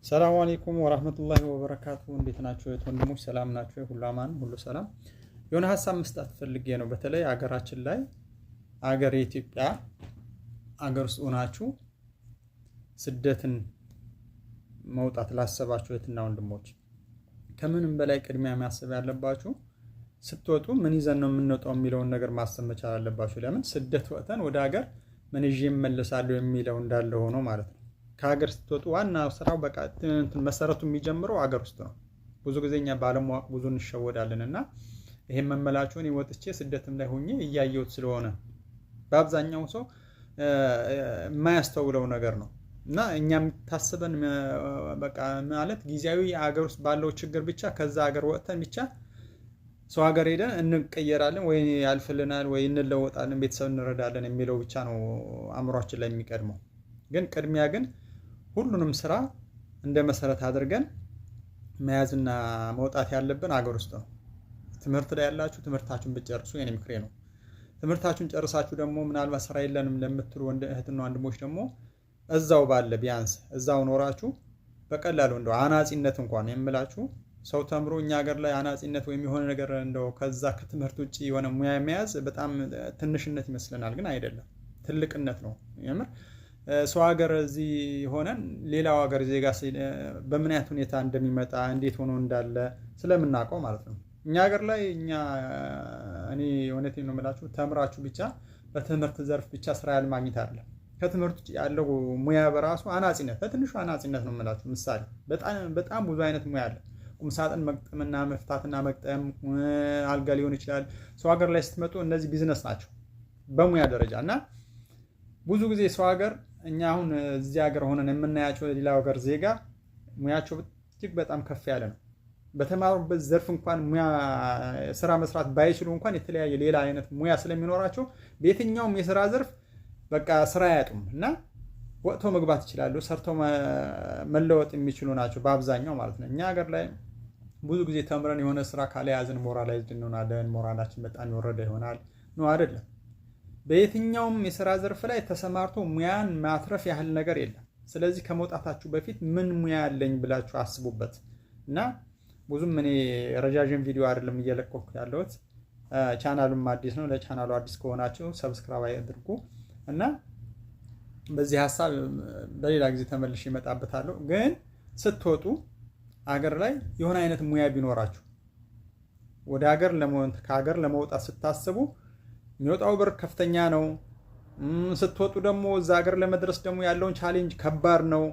ሰላም አለይኩም ወራህመቱላሂ ወበረካቱ። እንዴት ናችሁ ወንድሞች? ሰላም ናችሁ? ሁሉ አማን፣ ሁሉ ሰላም። የሆነ ሀሳብ መስጠት ፈልጌ ነው። በተለይ አገራችን ላይ አገር የኢትዮጵያ አገር ውስጥ ሆናችሁ ስደትን መውጣት ላሰባችሁ እህትና ወንድሞች ከምንም በላይ ቅድሚያ ማሰብ ያለባችሁ ስትወጡ ምን ይዘን ነው የምንወጣው የሚለውን ነገር ማሰብ መቻል አለባችሁ። ለምን ስደት ወጥተን ወደ ሀገር ምን ይዤ እመለሳለሁ የሚለው እንዳለ ሆኖ ማለት ነው። ከሀገር ስትወጡ ዋና ስራው በቃ መሰረቱ የሚጀምረው ሀገር ውስጥ ነው። ብዙ ጊዜ እኛ ባለማወቅ ብዙ እንሸወዳለን እና ይሄን መመላችሁን ወጥቼ ስደትም ላይ ሆኜ እያየሁት ስለሆነ በአብዛኛው ሰው የማያስተውለው ነገር ነው እና እኛም ታስበን በቃ ማለት ጊዜያዊ ሀገር ውስጥ ባለው ችግር ብቻ ከዛ ሀገር ወጥተን ብቻ ሰው ሀገር ሄደን እንቀየራለን ወይ ያልፍልናል ወይ እንለወጣለን ቤተሰብ እንረዳለን የሚለው ብቻ ነው አእምሯችን ላይ የሚቀድመው። ግን ቅድሚያ ግን ሁሉንም ስራ እንደ መሰረት አድርገን መያዝና መውጣት ያለብን ሀገር ውስጥ ነው። ትምህርት ላይ ያላችሁ ትምህርታችሁን ብትጨርሱ የኔ ምክሬ ነው። ትምህርታችሁን ጨርሳችሁ ደግሞ ምናልባት ስራ የለንም ለምትሉ እህትና ወንድሞች ደግሞ እዛው ባለ ቢያንስ እዛው ኖራችሁ በቀላሉ እንደው አናጺነት እንኳን የምላችሁ ሰው ተምሮ እኛ ሀገር ላይ አናጺነት ወይም የሆነ ነገር እንደው ከዛ ከትምህርት ውጪ የሆነ ሙያ መያዝ በጣም ትንሽነት ይመስለናል፣ ግን አይደለም፣ ትልቅነት ነው የምር። ሰው ሀገር እዚህ ሆነን ሌላው ሀገር ዜጋ በምን አይነት ሁኔታ እንደሚመጣ እንዴት ሆኖ እንዳለ ስለምናውቀው ማለት ነው። እኛ ሀገር ላይ እኔ እውነቴን ነው የምላችሁ ተምራችሁ ብቻ በትምህርት ዘርፍ ብቻ ስራ ያልማግኘት አይደለም። ከትምህርት ውጭ ያለው ሙያ በራሱ አናጺነት፣ በትንሹ አናጺነት ነው የምላችሁ። ምሳሌ በጣም ብዙ አይነት ሙያ አለ። ቁምሳጥን መግጠምና መፍታትና መግጠም፣ አልጋ ሊሆን ይችላል። ሰው ሀገር ላይ ስትመጡ እነዚህ ቢዝነስ ናቸው በሙያ ደረጃ እና ብዙ ጊዜ ሰው ሀገር እኛ አሁን እዚህ ሀገር ሆነን የምናያቸው ሌላው ሀገር ዜጋ ሙያቸው እጅግ በጣም ከፍ ያለ ነው። በተማሩበት ዘርፍ እንኳን ሙያ ስራ መስራት ባይችሉ እንኳን የተለያየ ሌላ አይነት ሙያ ስለሚኖራቸው በየትኛውም የስራ ዘርፍ በቃ ስራ አያጡም እና ወጥቶ መግባት ይችላሉ። ሰርተው መለወጥ የሚችሉ ናቸው በአብዛኛው ማለት ነው። እኛ ሀገር ላይ ብዙ ጊዜ ተምረን የሆነ ስራ ካልያዝን ሞራላይዝድ እንሆናለን። ሞራላችን በጣም የወረደ ይሆናል ነው አይደለም? በየትኛውም የስራ ዘርፍ ላይ ተሰማርቶ ሙያን ማትረፍ ያህል ነገር የለም። ስለዚህ ከመውጣታችሁ በፊት ምን ሙያ አለኝ ብላችሁ አስቡበት እና ብዙም እኔ ረጃጅም ቪዲዮ አይደለም እየለቀኩ ያለሁት። ቻናሉም አዲስ ነው። ለቻናሉ አዲስ ከሆናችሁ ሰብስክራይብ አድርጉ እና በዚህ ሀሳብ በሌላ ጊዜ ተመልሼ እመጣበታለሁ። ግን ስትወጡ ሀገር ላይ የሆነ አይነት ሙያ ቢኖራችሁ ወደ ከሀገር ለመውጣት ስታስቡ የሚወጣው ብር ከፍተኛ ነው። ስትወጡ ደግሞ እዛ ሀገር ለመድረስ ደግሞ ያለውን ቻሌንጅ ከባድ ነው።